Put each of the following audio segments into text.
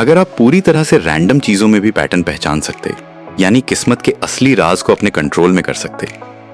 अगर आप पूरी तरह से रैंडम चीजों में भी पैटर्न पहचान सकते, यानी किस्मत के असली राज को अपने कंट्रोल में कर सकते,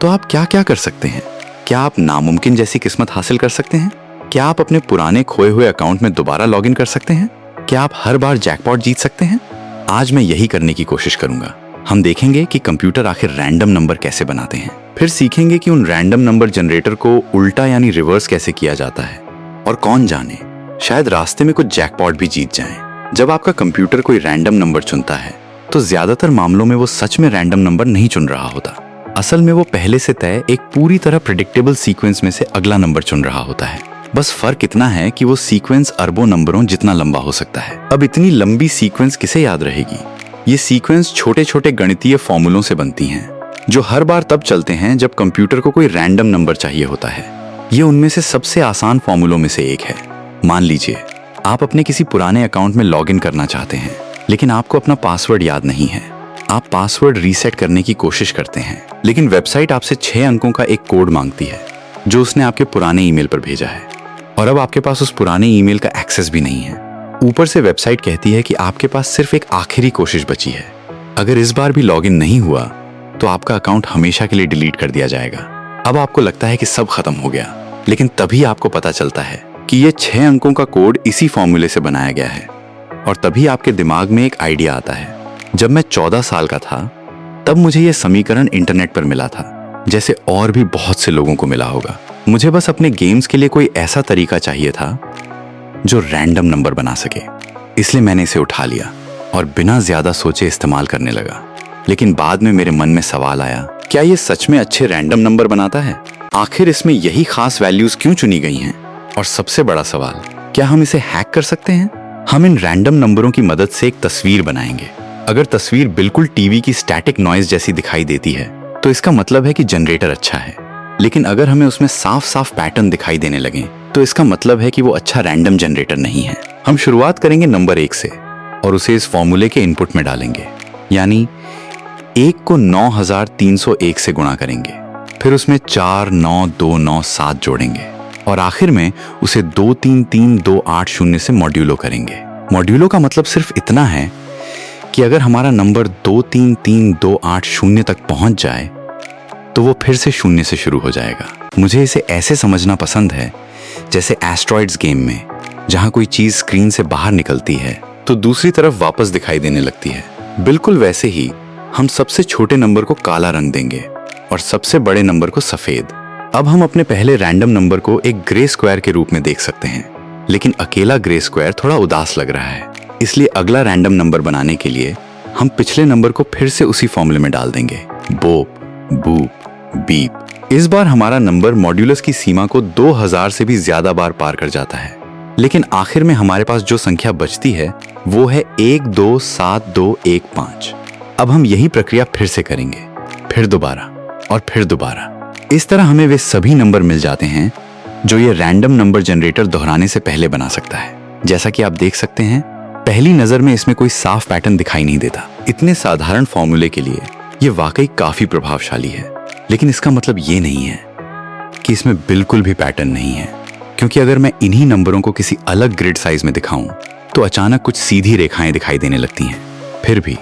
तो आप क्या क्या कर सकते हैं? क्या आप नामुमकिन जैसी किस्मत हासिल कर सकते हैं? क्या आप अपने पुराने खोए हुए अकाउंट में दोबारा लॉगिन कर सकते हैं? क्या आप हर बार जैकपॉट जीत सकते हैं? आज मैं यही करने की कोशिश करूंगा। हम देखेंगे कि कंप्यूटर आखिर रैंडम नंबर कैसे बनाते हैं, फिर सीखेंगे कि उन रैंडम नंबर जनरेटर को उल्टा यानी रिवर्स कैसे किया जाता है, और कौन जाने शायद रास्ते में कुछ जैकपॉट भी जीत जाएं। जब आपका कंप्यूटर कोई रैंडम नंबर चुनता है तो ज्यादातर मामलों में वो सच में रैंडम नंबर नहीं चुन रहा होता। असल में वो पहले से तय एक पूरी तरह प्रेडिक्टेबल सीक्वेंस में से अगला नंबर चुन रहा होता है। बस फर्क इतना है कि वो सीक्वेंस अरबों नंबरों जितना लंबा हो सकता है। अब इतनी लंबी सीक्वेंस किसे याद रहेगी? ये सीक्वेंस छोटे छोटे गणितीय फॉर्मूलों से बनती हैं, जो हर बार तब चलते हैं जब कंप्यूटर को कोई रैंडम नंबर चाहिए होता है। ये उनमें से सबसे आसान फॉर्मूलों में से एक है। मान लीजिए आप अपने किसी पुराने अकाउंट में लॉगिन करना चाहते हैं, लेकिन आपको अपना पासवर्ड याद नहीं है। आप पासवर्ड रीसेट करने की कोशिश करते हैं, लेकिन वेबसाइट आपसे 6 अंकों का एक कोड मांगती है जो उसने आपके पुराने ईमेल पर भेजा है, और अब आपके पास उस पुराने ईमेल का एक्सेस भी नहीं है। ऊपर से वेबसाइट कहती है कि आपके पास सिर्फ एक आखिरी कोशिश बची है। अगर इस बार भी लॉगिन नहीं हुआ तो आपका अकाउंट हमेशा के लिए डिलीट कर दिया जाएगा। अब आपको लगता है कि सब खत्म हो गया, लेकिन तभी आपको पता चलता है कि ये 6 अंकों का कोड इसी फॉर्मूले से बनाया गया है। और तभी आपके दिमाग में एक आइडिया आता है। जब मैं 14 साल का था तब मुझे ये समीकरण इंटरनेट पर मिला था, जैसे और भी बहुत से लोगों को मिला होगा। मुझे बस अपने गेम्स के लिए कोई ऐसा तरीका चाहिए था जो रैंडम नंबर बना सके। इसलिए मैंने इसे उठा लिया और बिना ज्यादा सोचे इस्तेमाल करने लगा। लेकिन बाद में मेरे मन में सवाल आया, क्या ये सच में अच्छे रैंडम नंबर बनाता है? आखिर इसमें यही खास वैल्यूज क्यों चुनी गई हैं? और सबसे बड़ा सवाल, क्या हम इसे हैक कर सकते हैं? हम इन रैंडम नंबरों की मदद से एक तस्वीर बनाएंगे। अगर तस्वीर बिल्कुल टीवी की स्टैटिक नॉइज जैसी दिखाई देती है तो इसका मतलब है कि जनरेटर अच्छा है। लेकिन अगर हमें उसमें साफ साफ पैटर्न दिखाई देने लगे तो इसका मतलब है कि वो अच्छा रैंडम जनरेटर नहीं है। हम शुरुआत करेंगे नंबर 1 से और उसे इस फॉर्मूले के इनपुट में डालेंगे, यानी 1 को 9301 से गुणा करेंगे, फिर उसमें 49297 जोड़ेंगे और आखिर में उसे 233280 से मॉड्यूलो करेंगे। मॉड्यूलो का मतलब सिर्फ इतना है कि अगर हमारा नंबर 233280 तक पहुंच जाए तो वो फिर से 0 से शुरू हो जाएगा। मुझे इसे ऐसे समझना पसंद है जैसे एस्ट्रॉइड्स गेम में, जहां कोई चीज स्क्रीन से बाहर निकलती है तो दूसरी तरफ वापस दिखाई देने लगती है। बिल्कुल वैसे ही हम सबसे छोटे नंबर को काला रंग देंगे और सबसे बड़े नंबर को सफेद। अब हम अपने पहले रैंडम नंबर को एक ग्रे स्क्वायर के रूप में देख सकते हैं, लेकिन अकेला ग्रे स्क्वायर थोड़ा उदास लग रहा है। इसलिए अगला रैंडम नंबर बनाने के लिए हम पिछले नंबर को फिर से उसी फॉर्मूले में डाल देंगे, बोप, बूप, बीप। इस बार हमारा नंबर मॉड्यूलस की सीमा को 2000 से भी ज्यादा बार पार कर जाता है, लेकिन आखिर में हमारे पास जो संख्या बचती है वो है 127215। अब हम यही प्रक्रिया फिर से करेंगे, फिर दोबारा और फिर दोबारा। इस तरह हमें वे सभी नंबर मिल जाते हैं जो ये रैंडम नंबर जनरेटर दोहराने से पहले बना सकता है। जैसा कि आप देख सकते हैं, पहली नजर में इसमें कोई साफ पैटर्न दिखाई नहीं देता। इतने साधारण फॉर्मूले के लिए ये वाकई काफी प्रभावशाली है, लेकिन इसका मतलब ये नहीं है कि इसमें बिल्कुल भी पैटर्न नहीं है, क्योंकि अगर मैं इन्हीं नंबरों को किसी अलग ग्रिड साइज में दिखाऊं तो अचानक कुछ सीधी रेखाएं दिखाई देने लगती हैं। फिर भी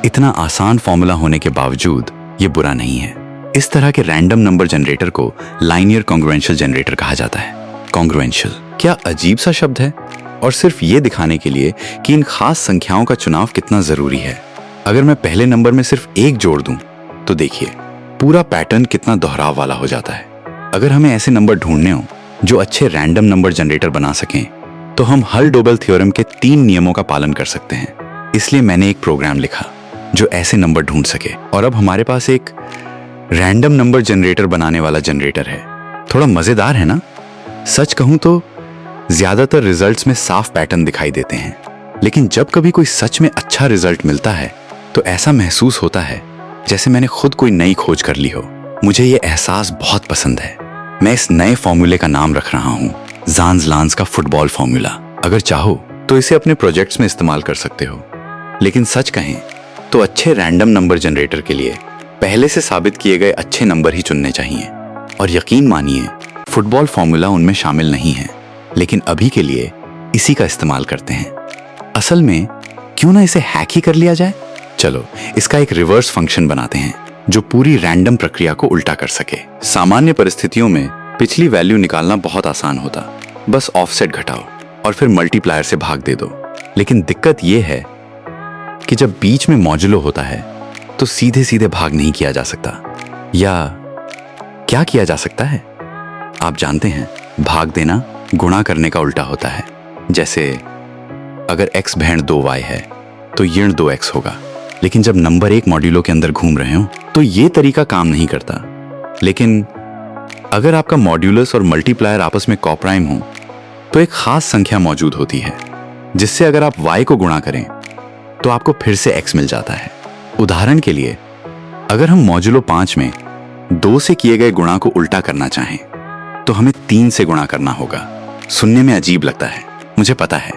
इतना आसान फॉर्मूला होने के बावजूद ये बुरा नहीं है। इस तरह के रैंडम नंबर जनरेटर को लाइनियर कॉन्ग्रुएंशियल जनरेटर कहा जाता है। कॉन्ग्रुएंशियल क्या अजीब सा शब्द है, और सिर्फ ये दिखाने के लिए कि इन खास संख्याओं का चुनाव कितना जरूरी है। अगर मैं पहले नंबर में सिर्फ 1 जोड़ दूं तो देखिए पूरा पैटर्न कितना दोहराव वाला हो जाता है। अगर हमें ऐसे नंबर ढूंढने हो जो अच्छे रैंडम नंबर जनरेटर बना सकें तो हम हल-डोबल थ्योरम के 3 नियमों का पालन कर सकते हैं। इसलिए मैंने एक प्रोग्राम लिखा जो ऐसे नंबर ढूंढ सके, और अब हमारे पास एक रैंडम नंबर जनरेटर बनाने वाला जनरेटर है। थोड़ा मजेदार है ना? सच कहूं तो ज्यादातर रिजल्ट्स में साफ पैटर्न दिखाई देते हैं, लेकिन जब कभी कोई सच में अच्छा रिजल्ट मिलता है तो ऐसा महसूस होता है जैसे मैंने खुद कोई नई खोज कर ली हो। मुझे ये एहसास बहुत पसंद है। मैं इस नए फॉर्मूले का नाम रख रहा हूँ ज़ांज लांज का फुटबॉल फॉर्मूला। अगर चाहो तो इसे अपने प्रोजेक्ट्स में इस्तेमाल कर सकते हो, लेकिन सच कहें तो अच्छे रैंडम नंबर जनरेटर के लिए पहले से साबित किए गए अच्छे नंबर ही चुनने चाहिए। और यकीन मानिए फुटबॉल फॉर्मूला उनमें शामिल नहीं है, लेकिन अभी के लिए इसी का इस्तेमाल करते हैं। असल में क्यों ना इसे हैक ही कर लिया जाए। चलो इसका एक रिवर्स फंक्शन बनाते हैं जो पूरी रैंडम प्रक्रिया को उल्टा कर सके। सामान्य परिस्थितियों में पिछली वैल्यू निकालना बहुत आसान होता, बस ऑफसेट घटाओ और फिर मल्टीप्लायर से भाग दे दो। लेकिन दिक्कत यह है कि जब बीच में मॉड्यूलो होता है तो सीधे सीधे भाग नहीं किया जा सकता। या क्या किया जा सकता है? आप जानते हैं, भाग देना गुणा करने का उल्टा होता है। जैसे अगर x भेड़ 2y है तो ऋण 2x होगा। लेकिन जब नंबर एक मॉड्यूलो के अंदर घूम रहे हो तो ये तरीका काम नहीं करता। लेकिन अगर आपका मॉड्यूलस और मल्टीप्लायर आपस में कोप्राइम हो तो एक खास संख्या मौजूद होती है जिससे अगर आप y को गुणा करें तो आपको फिर से x मिल जाता है। उदाहरण के लिए, अगर हम मॉड्यूलो 5 में 2 से किए गए गुणा को उल्टा करना चाहें तो हमें 3 से गुणा करना होगा। सुनने में अजीब लगता है, मुझे पता है,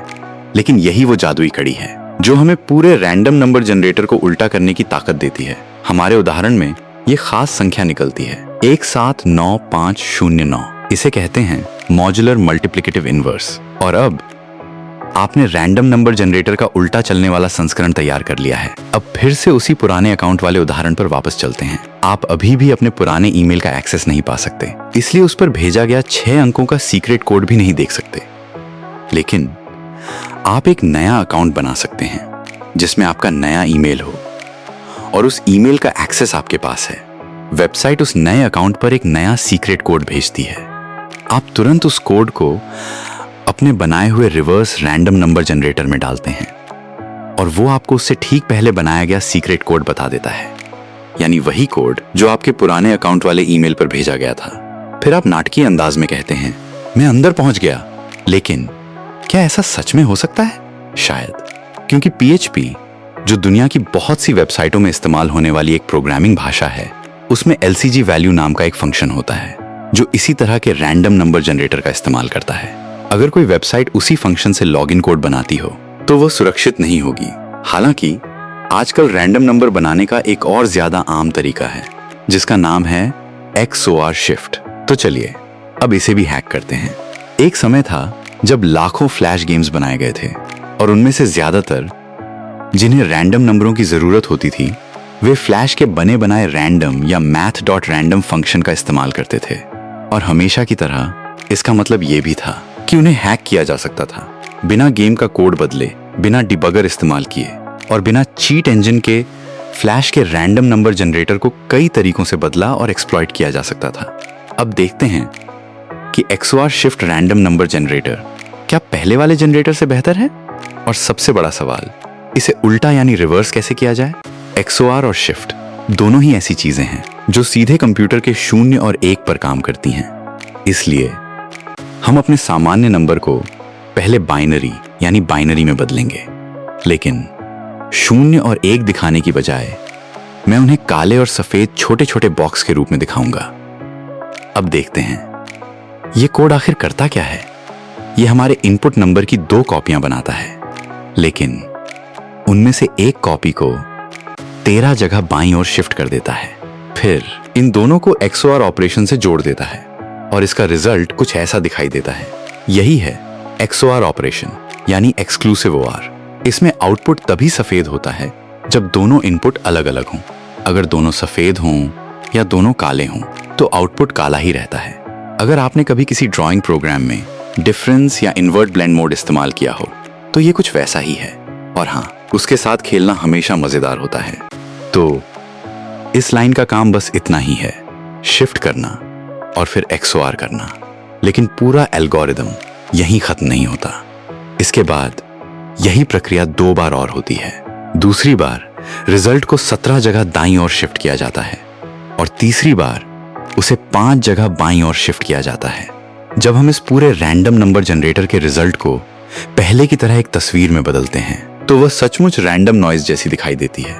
लेकिन यही वो जादुई कड़ी है जो हमें पूरे रैंडम नंबर जनरेटर को उल्टा करने की ताकत देती है। हमारे उदाहरण में ये खास संख्या निकलती है 179509। इसे कहते हैं मॉड्यूलर मल्टीप्लिकेटिव इनवर्स। और अब आपने रैंडम नंबर जनरेटर का उल्टा चलने वाला संस्करण तैयार कर लिया है। अब फिर से उसी पुराने अकाउंट वाले उदाहरण पर वापस चलते हैं। आप अभी भी अपने पुराने ईमेल का एक्सेस नहीं पा सकते, इसलिए उस पर भेजा गया 6 अंकों का सीक्रेट कोड भी नहीं देख सकते। लेकिन आप एक नया अकाउंट बना सकते हैं जिसमें आपका नया ईमेल हो और उस ईमेल का एक्सेस आपके पास है। वेबसाइट उस नए अकाउंट पर एक नया सीक्रेट कोड भेजती है। आप तुरंत उस कोड को अपने बनाए हुए रिवर्स रैंडम नंबर जनरेटर में डालते हैं और वो आपको उससे ठीक पहले बनाया गया सीक्रेट कोड बता देता है, यानी वही कोड जो आपके पुराने अकाउंट वाले ईमेल पर भेजा गया था। फिर आप नाटकीय अंदाज में कहते हैं, मैं अंदर पहुंच गया। लेकिन क्या ऐसा सच में हो सकता है? शायद, क्योंकि PHP, जो दुनिया की बहुत सी वेबसाइटों में इस्तेमाल होने वाली एक प्रोग्रामिंग भाषा है, उसमें LCG वैल्यू नाम का एक फंक्शन होता है जो इसी तरह के रैंडम नंबर जनरेटर का इस्तेमाल करता है। अगर कोई वेबसाइट उसी फंक्शन से लॉगिन कोड बनाती हो तो वह सुरक्षित नहीं होगी। हालांकि आजकल रैंडम नंबर बनाने का एक और ज्यादा आम तरीका है जिसका नाम है XOR शिफ्ट। तो चलिए अब इसे भी हैक करते हैं। एक समय था जब लाखों फ्लैश गेम्स बनाए गए थे और उनमें से ज्यादातर जिन्हें रैंडम नंबरों की जरूरत होती थी वे फ्लैश के बने बनाए रैंडम या math.random फंक्शन का इस्तेमाल करते थे। और हमेशा की तरह इसका मतलब ये भी था कि उन्हें हैक किया जा सकता था, बिना गेम का कोड बदले, बिना डिबगर इस्तेमाल किए और बिना चीट इंजन के। फ्लैश के रैंडम नंबर जनरेटर को कई तरीकों से बदला और एक्सप्लॉइट किया जा सकता था। अब देखते हैं कि XOR shift random number generator क्या पहले वाले जनरेटर से बेहतर है? और सबसे बड़ा सवाल, इसे उल्टा यानी रिवर्स कैसे किया जाए? XOR और शिफ्ट दोनों ही ऐसी चीजें हैं जो सीधे कंप्यूटर के 0 और 1 पर काम करती हैं। इसलिए हम अपने सामान्य नंबर को पहले बाइनरी यानी बाइनरी में बदलेंगे, लेकिन 0 और 1 दिखाने की बजाय मैं उन्हें काले और सफेद छोटे छोटे बॉक्स के रूप में दिखाऊंगा। अब देखते हैं ये कोड आखिर करता क्या है। ये हमारे इनपुट नंबर की 2 कॉपियां बनाता है, लेकिन उनमें से एक कॉपी को 13 जगह बाईं ओर शिफ्ट कर देता है। फिर इन दोनों को XOR ऑपरेशन से जोड़ देता है और इसका रिजल्ट कुछ ऐसा दिखाई देता है। यही है XOR ऑपरेशन यानी एक्सक्लूसिव OR। इसमें आउटपुट तभी सफेद होता है जब दोनों इनपुट अलग अलग हों। अगर दोनों सफेद हों या दोनों काले हों तो आउटपुट काला ही रहता है। अगर आपने कभी किसी ड्राइंग प्रोग्राम में डिफरेंस या इन्वर्ट ब्लेंड मोड इस्तेमाल किया हो तो ये कुछ वैसा ही है। और हाँ, उसके साथ खेलना हमेशा मजेदार होता है। तो इस लाइन का काम बस इतना ही है, शिफ्ट करना और फिर XOR करना। लेकिन पूरा एल्गोरिदम यहीं खत्म नहीं होता। इसके बाद यही प्रक्रिया 2 बार और होती है। दूसरी बार रिजल्ट को 17 जगह दाईं ओर शिफ्ट किया जाता है और तीसरी बार उसे 5 जगह बाईं ओर शिफ्ट किया जाता है। जब हम इस पूरे रैंडम नंबर जनरेटर के रिजल्ट को पहले की तरह एक तस्वीर में बदलते हैं तो वह सचमुच रैंडम नॉइज जैसी दिखाई देती है।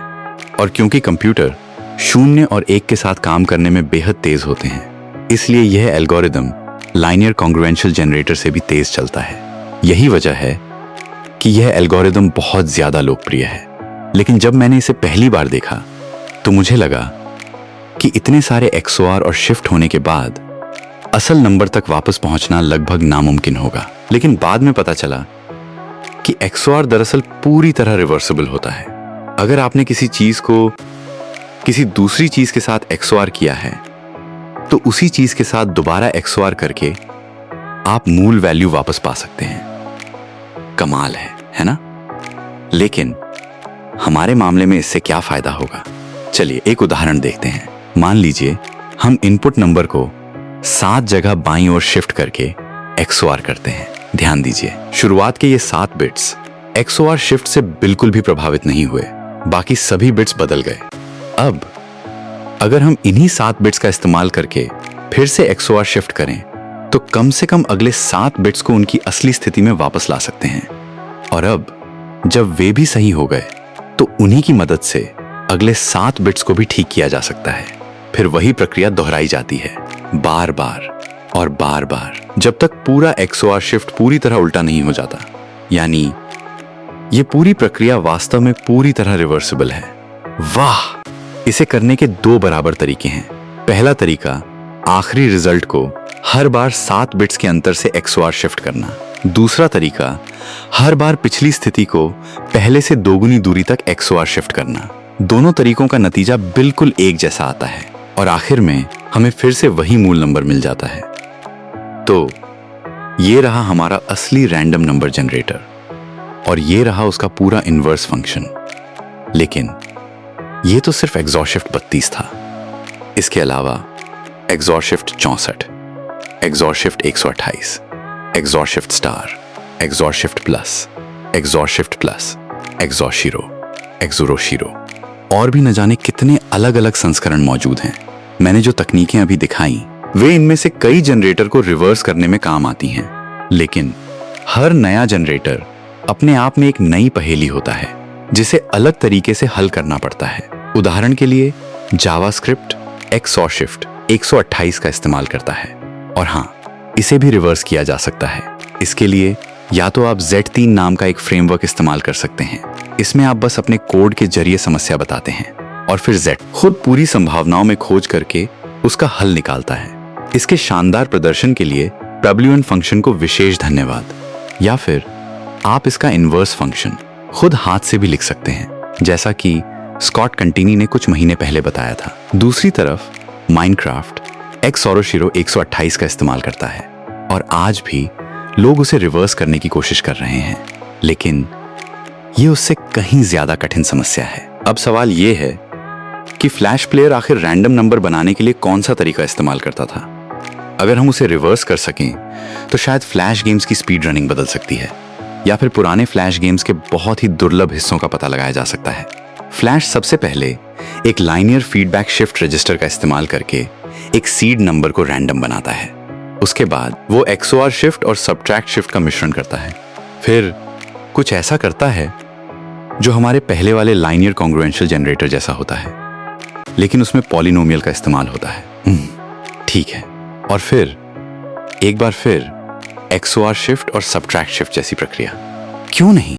और क्योंकि कंप्यूटर 0 और 1 के साथ काम करने में बेहद तेज होते हैं, इसलिए यह एल्गोरिदम लाइनियर कॉन्ग्रुएंशियल जनरेटर से भी तेज चलता है। यही वजह है कि यह एल्गोरिदम बहुत ज्यादा लोकप्रिय है। लेकिन जब मैंने इसे पहली बार देखा तो मुझे लगा कि इतने सारे XOR और शिफ्ट होने के बाद असल नंबर तक वापस पहुंचना लगभग नामुमकिन होगा। लेकिन बाद में पता चला कि XOR दरअसल पूरी तरह रिवर्सिबल होता है। अगर आपने किसी चीज को किसी दूसरी चीज के साथ XOR किया है तो उसी चीज के साथ दोबारा XOR करके आप मूल वैल्यू वापस पा सकते हैं। कमाल है ना? लेकिन हमारे मामले में इससे क्या फायदा होगा? चलिए एक उदाहरण देखते हैं। मान लीजिए हम इनपुट नंबर को 7 जगह बाईं ओर शिफ्ट करके XOR करते हैं। ध्यान दीजिए, शुरुआत के ये 7 बिट्स XOR शिफ्ट से बिल्कुल भी प्रभावित नहीं हुए, बाकी सभी बिट्स बदल गए। अब अगर हम इन्हीं 7 बिट्स का इस्तेमाल करके फिर से XOR शिफ्ट करें तो कम से कम अगले 7 बिट्स को उनकी असली स्थिति में वापस ला सकते हैं। और अब जब वे भी सही हो गए तो उन्हीं की मदद से अगले 7 बिट्स को भी ठीक किया जा सकता है। फिर वही प्रक्रिया दोहराई जाती है, बार बार और बार बार, जब तक पूरा XOR शिफ्ट पूरी तरह उल्टा नहीं हो जाता। यानी ये पूरी प्रक्रिया वास्तव में पूरी तरह रिवर्सिबल है। वाह! इसे करने के 2 बराबर तरीके हैं। पहला तरीका, आखिरी रिजल्ट को हर बार 7 बिट्स के अंतर से XOR शिफ्ट करना। दूसरा तरीका, हर बार पिछली स्थिति को पहले से दोगुनी दूरी तक XOR शिफ्ट करना। दोनों तरीकों का नतीजा बिल्कुल एक जैसा आता है और आखिर में हमें फिर से वही मूल नंबर मिल जाता है। तो ये रहा हमारा असली रैंडम नंबर जनरेटर और ये रहा उसका पूरा इन्वर्स फंक्शन। लेकिन ये तो सिर्फ XOR शिफ्ट 32 था। इसके अलावा XOR shift 64, XOR shift 128, XOR shift star, XOR shift plus, XOR shift plus, XOR shero, XOR shero और भी न जाने कितने अलग अलग संस्करण मौजूद हैं। मैंने जो तकनीकें अभी दिखाई वे इनमें से कई जनरेटर को रिवर्स करने में काम आती हैं। लेकिन हर नया जनरेटर अपने आप में एक नई पहेली होता है जिसे अलग तरीके से हल करना पड़ता है। उदाहरण के लिए जावास्क्रिप्ट XOR शिफ्ट 128 का इस्तेमाल करता है और हाँ, इसे भी रिवर्स किया जा सकता है। इसके लिए या तो आप Z3 नाम का एक फ्रेमवर्क इस्तेमाल कर सकते हैं। इसमें आप बस अपने कोड के जरिए समस्या बताते हैं और फिर Z खुद पूरी संभावनाओं में खोज करके उसका हल निकालता है। इसके शानदार प्रदर्शन के लिए WN फंक्शन को विशेष धन्यवाद। या फिर आप इसका इन्वर्स फंक्शन खुद हाथ से भी लिख सकते हैं, जैसा कि स्कॉट कंटिनी ने कुछ महीने पहले बताया था। दूसरी तरफ माइनक्राफ्ट XOR शीरो 128 का इस्तेमाल करता है और आज भी लोग उसे रिवर्स करने की कोशिश कर रहे हैं, लेकिन ये उससे कहीं ज्यादा कठिन समस्या है। अब सवाल ये है कि फ्लैश प्लेयर आखिर रैंडम नंबर बनाने के लिए कौन सा तरीका इस्तेमाल करता था? अगर हम उसे रिवर्स कर सकें तो शायद फ्लैश गेम्स की स्पीड रनिंग बदल सकती है या फिर पुराने फ्लैश गेम्स के बहुत ही दुर्लभ हिस्सों का पता लगाया जा सकता है। फ्लैश सबसे पहले एक लाइनियर फीडबैक शिफ्ट रजिस्टर का इस्तेमाल करके एक सीड नंबर को रैंडम बनाता है। उसके बाद वो XOR शिफ्ट और सबट्रैक्ट शिफ्ट का मिश्रण करता है। फिर कुछ ऐसा करता है जो हमारे पहले वाले लाइनियर कॉन्ग्रुएंशियल जनरेटर जैसा होता है, लेकिन उसमें पॉलिनोमियल का इस्तेमाल होता है। ठीक है। और फिर एक बार फिर XOR शिफ्ट और सबट्रैक्ट शिफ्ट जैसी प्रक्रिया। क्यों नहीं?